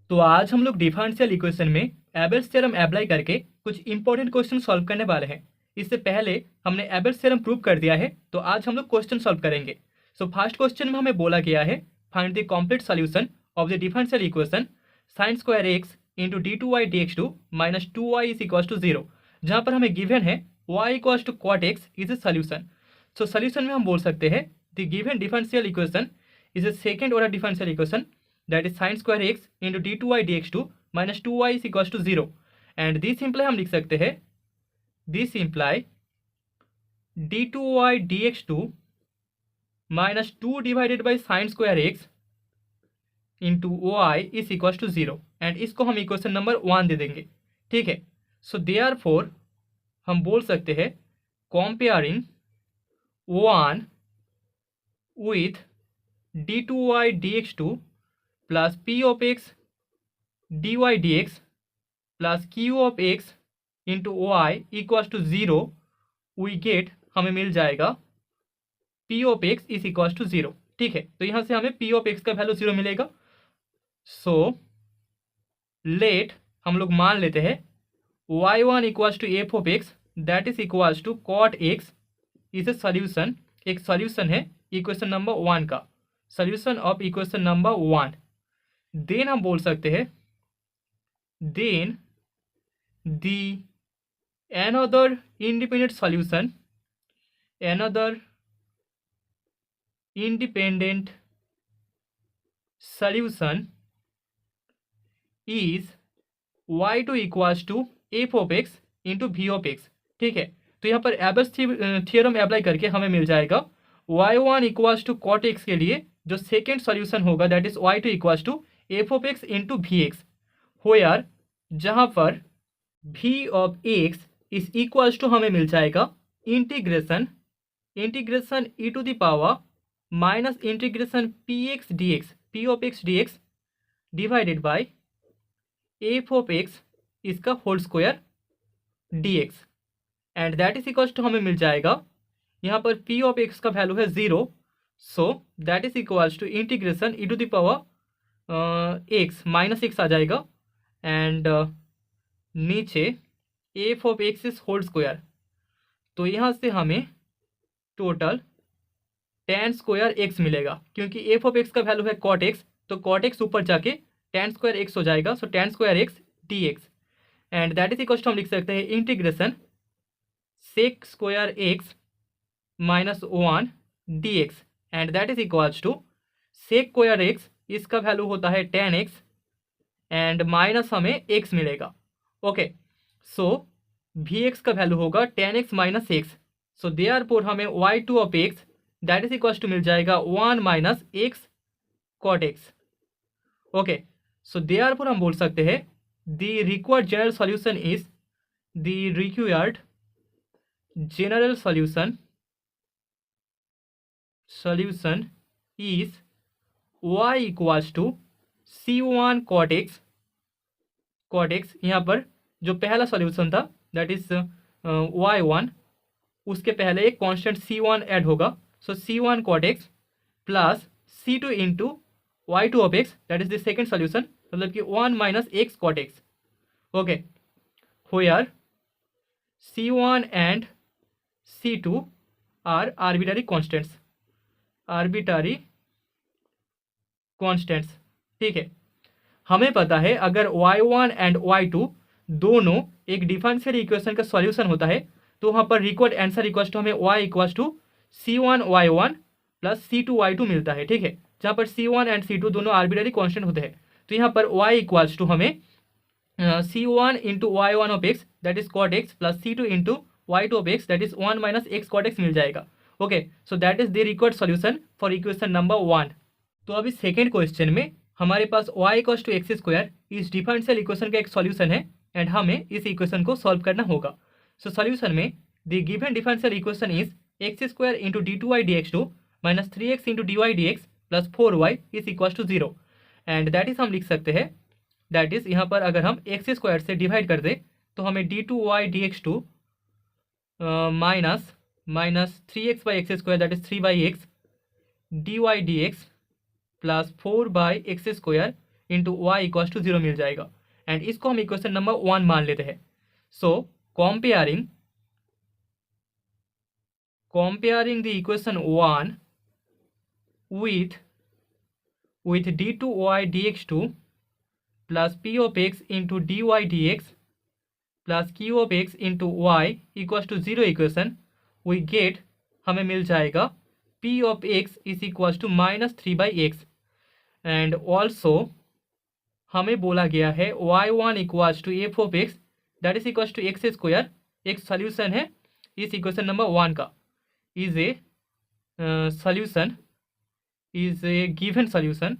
तो आज हम लोग डिफरेंशियल इक्वेशन में एबेल्स थ्योरम अप्लाई करके कुछ इंपॉर्टेंट क्वेश्चन सॉल्व करने वाले हैं। इससे पहले हमने एबेल्स थ्योरम प्रूव कर दिया है, तो आज हम लोग क्वेश्चन सॉल्व करेंगे। सो फर्स्ट क्वेश्चन में हमें बोला गया है find the complete solution of the differential equation sin square x into d two y d x two minus two y is equal to zero, जहाँ पर हमें गिवन है y equal to cot x is a solution. So solution में हम बोल सकते हैं the given differential equation is a second order differential equation that is sin square x into d2y dx2 minus 2y is equals to 0 and this imply हम लिख सकते हैं this imply d2y dx2 minus 2 divided by sin square x into y is equals to 0 and इसको हम equation number 1 दे देंगे। ठीक है, सो therefore हम बोल सकते हैं comparing 1 with d2y dx2 plus p of x d y d x plus q of x into y equal to zero, we get हमें मिल जाएगा p of x is equal to zero. ठीक है, तो यहाँ से हमें p ऑफ एक्स का वैल्यू जीरो मिलेगा। सो लेट हम लोग मान लेते हैं y1 equal to f of x that is equal to cot x is a solution. एक सोल्यूशन है इक्वेशन नंबर 1 का, solution of equation number 1। Then हम बोल सकते हैं then the another independent solution is y2 equals to f of x into v of x. ठीक है, तो यहाँ पर एबेल्स थ्योरम अप्लाई करके हमें मिल जाएगा y1 equals to cot x के लिए जो सेकेंड सॉल्यूशन होगा that is y2 equals to f of x into v x, where जहाँ पर v of x is equals to हमें मिल जाएगा integration e to the power minus integration p x d x, p of x d x divided by f of x इसका whole square d x and that is equals to हमें मिल जाएगा यहाँ पर p of x का value है zero, so that is equals to integration e to the power x minus x आ जाएगा एंड नीचे f of x is whole square. तो यहाँ से हमें टोटल tan स्क्वायर एक्स मिलेगा, क्योंकि एफ ऑफ एक्स का वैल्यू है कॉट एक्स, तो कॉट एक्स ऊपर जाके tan स्क्वायर एक्स हो जाएगा। So tan square x d x and that is equal to हम लिख सकते हैं integration sec square x minus 1 d x and that is equals to sec square x इसका value होता है tan x एंड माइनस हमें x मिलेगा। Okay, so we x का वैल्यू होगा tan x minus x, so therefore हमें y2 of x that is equal to मिल जाएगा 1 minus x cot x. Okay, so therefore हम बोल सकते हैं the required general solution is the required general solution is y equals to c1 cot x। यहाँ पर जो पहला सॉल्यूशन था दैट इज y1, उसके पहले एक कांस्टेंट c1 ऐड होगा, so c1 cot x plus c2 into y2 of x that is the second solution, मतलब कि 1 minus x cot x. Okay, where c1 and c2 are arbitrary constants. ठीक है, हमें पता है अगर y1 एंड y2 दोनों एक डिफरेंशियल इक्वेशन का सॉल्यूशन होता है तो वहाँ पर रिक्वायर्ड आंसर इक्वल्स टू हमें y equals to c1 y1 plus c2 y2 मिलता है। ठीक है, जहाँ पर c1 एंड c2 दोनों आर्बिट्ररी कांस्टेंट होते हैं, तो यहाँ पर y इक्वल्स टू हमें c1 into y1 of x that is cot x plus c2 into y2 of x that is 1 minus x cot x मिल जाएगा। Okay, so that is the required solution for equation number 1। तो अभी second question में हमारे पास y equals to x square इस differential equation का एक सॉल्यूशन है एंड हमें इस इक्वेशन को सॉल्व करना होगा। सो सॉल्यूशन में the given differential equation is x square into d two y d x two minus 3x into d y d x plus 4y is equals to zero and that is हम लिख सकते हैं that is यहाँ पर अगर हम x square से divide कर दें तो हमें d two y d x two minus 3x by x square that is 3 by x dy dx plus 4 by x square into y equals to 0 मिल जाएगा। एंड इसको हम इक्वेशन नंबर 1 मान लेते हैं। सो comparing the equation 1 with d2y dx2 plus p of x into dy dx plus q of x into y equals to 0 equation we get हमें मिल जाएगा p of x is equals to -3/x and also हमें बोला गया है y1 equals to f of x that is equals to x square. एक solution है इस इक्वेशन नंबर 1 का, is a solution is a given solution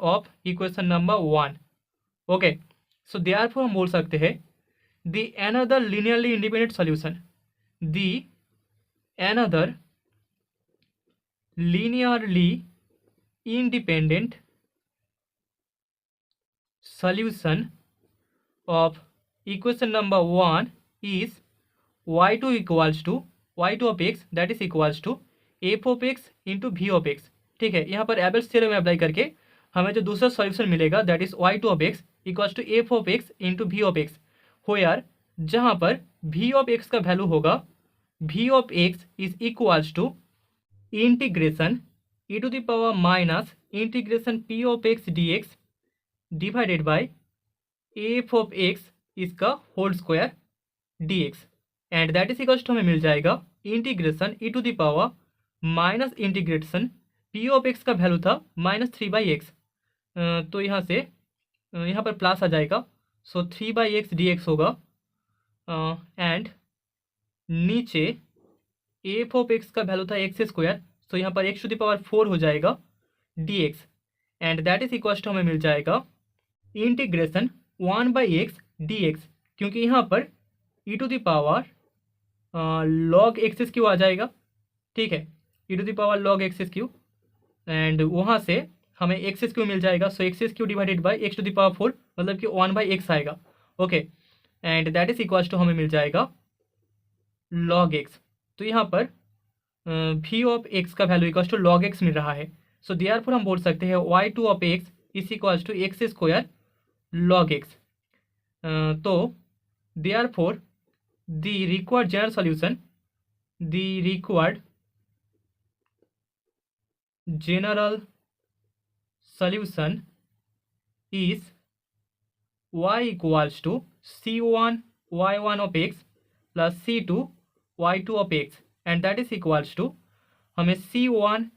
of equation number 1। Okay, so therefore हम बोल सकते हैं the another linearly independent solution, the another linearly independent solution of equation number 1 is y2 equals to y2 of x that is equals to f of x into v of x। ठीक है, यहाँ पर एबल्स theorem में apply करके हमें जो दूसरा solution मिलेगा that is y2 of x equals to f of x into v of x, हो यार जहाँ पर v of x का वैल्यू होगा v of x is equals to integration e to the power minus integration p of x dx divided by f of x इसका whole square dx and that is equals to हमें मिल जाएगा integration e to the power minus integration p of x का value था -3/x, तो यहाँ से यहाँ पर प्लस आ जाएगा, सो 3/x dx होगा एंड नीचे f ऑफ x का वैल्यू था x स्क्वायर, तो यहाँ पर x टू द पावर 4 हो जाएगा dx and that is equals to हमें मिल जाएगा इंटीग्रेशन 1/x dx, क्योंकि यहाँ पर e to the power log x cube आ जाएगा। ठीक है, e to the power log x cube and वहाँ से हमें एक्स क्यू मिल जाएगा, so x cube divided by x to the power 4 मतलब कि 1/x आएगा। Okay, and that is equals to हमें मिल जाएगा log x, तो यहाँ पर v ऑफ x का value equals to log x मिल रहा है। सो देयरफॉर हम बोल सकते हैं y2 of x is equals to x square log x। तो therefore the required general solution, the required general solution is y equals to c1 y1 of x plus c2 y2 of x and that is equals to हमें c1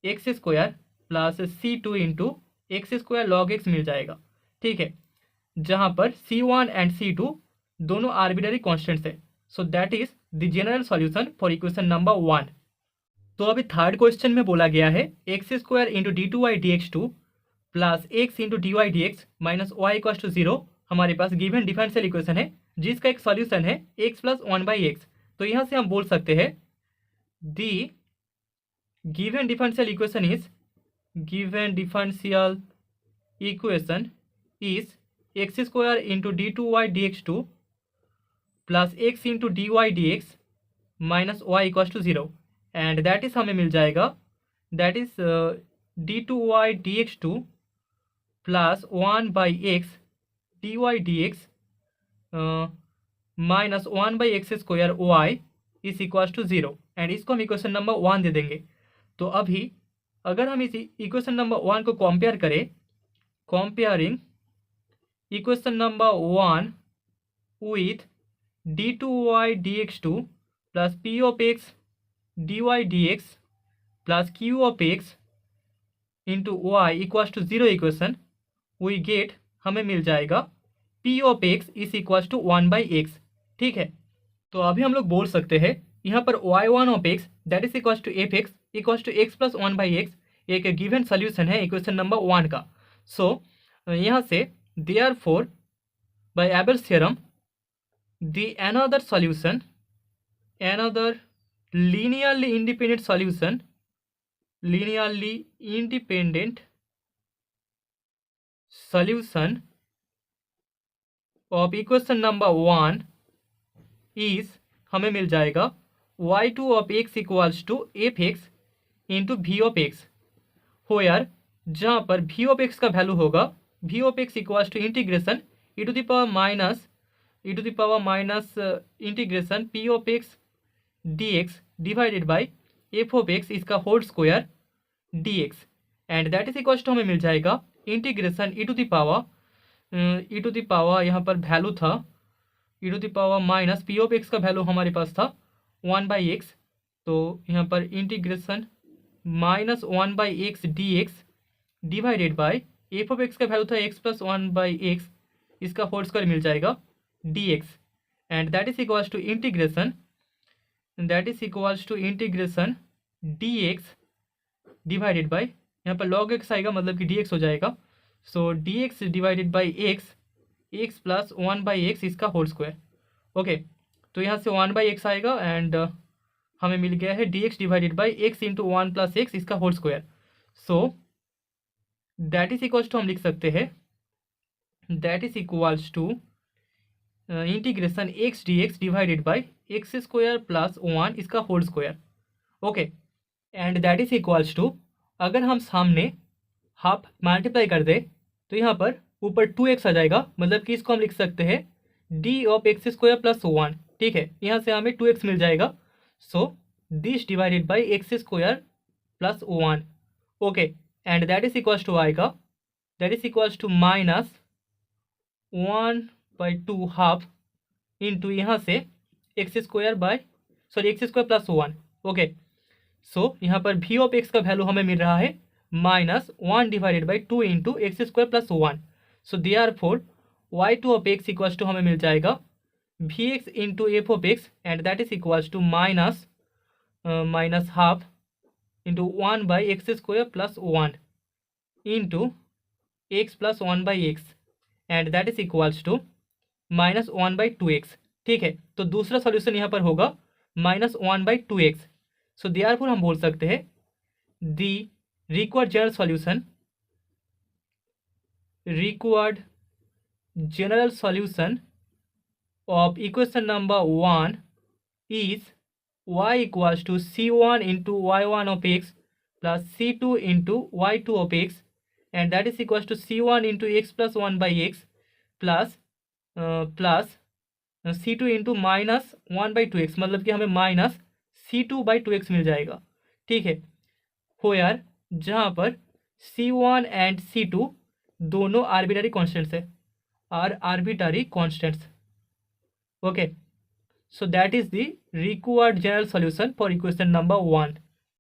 x square plus c2 into x square log x मिल जाएगा। ठीक है, जहाँ पर c1 and c2 दोनों arbitrary constants है, so that is the general solution for equation number 1। तो अभी थर्ड क्वेश्चन में बोला गया है x square into d2y dx2 plus x into dy dx minus y equals to 0 हमारे पास गिवन डिफरेंशियल इक्वेशन है जिसका एक सॉल्यूशन है x प्लस 1/x। तो यहाँ से हम बोल सकते हैं the given differential equation is x square into d2y dx2 plus x into dy dx minus y equals to 0 and that is हमें मिल जाएगा that is d2y dx2 plus 1/x dy dx minus 1/x square y is equals to 0 and इसको हम equation number 1 दे देंगे। तो अभी अगर हम इस इक्वेशन नंबर 1 को कंपेयर करें, comparing equation number 1 with d2y dx2 plus p of x dy dx plus q of x into y equals to 0 equation we get हमें मिल जाएगा p of x is equals to 1/x। ठीक है, तो अभी हम लोग बोल सकते हैं यहाँ पर y1 of x that is equals to fx equals to x plus 1/x एक गिवन सोल्यूशन है इक्वेशन नंबर 1 का। सो यहाँ से therefore by Abel's theorem the another solution, another linearly independent solution, linearly independent solution of equation number 1 is हमें मिल जाएगा y2 of x equals to fx into v of x, हो यार जहाँ पर वी ऑफ एक्स का value होगा v of x equals to integration e to the power minus integration p of x d x divided by f of x इसका whole square d x, and that is equals to हमें मिल जाएगा integration e to the power यहाँ पर value था e to the power minus p of x का value हमारे पास था 1/x, तो यहाँ पर integration -1/x d x divided by f of x का वैल्यू था x + 1/x इसका होल स्क्वायर मिल जाएगा d x, and that is equals to integration d x divided by यहाँ पर log x आएगा मतलब कि डी एक्स हो जाएगा, so d x divided by x + 1/x इसका होल स्क्वायर। ओके, तो यहाँ से 1/x आएगा एंड हमें मिल गया है d x divided by x × 1 + x इसका whole square. So that is equals to हम लिख सकते हैं that is equals to integration x dx divided by x² + 1 इसका whole square. Okay, and that is equals to अगर हम सामने half multiply कर दे तो यहाँ पर ऊपर 2x आ जाएगा, मतलब कि इसको हम लिख सकते हैं d ऑफ x² + 1। ठीक है, यहाँ से हमें 2x मिल जाएगा, so this divided by x² + 1। Okay, and that is equals to आएगा that is equals to -1/2 half into यहाँ से x² + 1। ओके, सो यहाँ पर v ऑफ x का वैल्यू हमें मिल रहा है -1/2 into x² + 1। So therefore y2 of x equals to हमें मिल जाएगा vx into f of x, and that is equals to -1/2 into 1/x² + 1 into x + 1/x, and that is equals to -1/2x। ठीक है, तो दूसरा सॉल्यूशन यहाँ पर होगा -1/2x। सो देयरफॉर हम बोल सकते हैं the required general solution of equation number 1 is y equals to c1 into y1 of x plus c2 into y2 of x, and that is equals to c1 into x plus 1/x plus c2 into -1/2x, मतलब कि हमें -c2/2x मिल जाएगा। ठीक है, होयर जहाँ पर c1 and c2 दोनों arbitrary constants है, arbitrary constants. Okay, so that is the required general solution for equation number 1.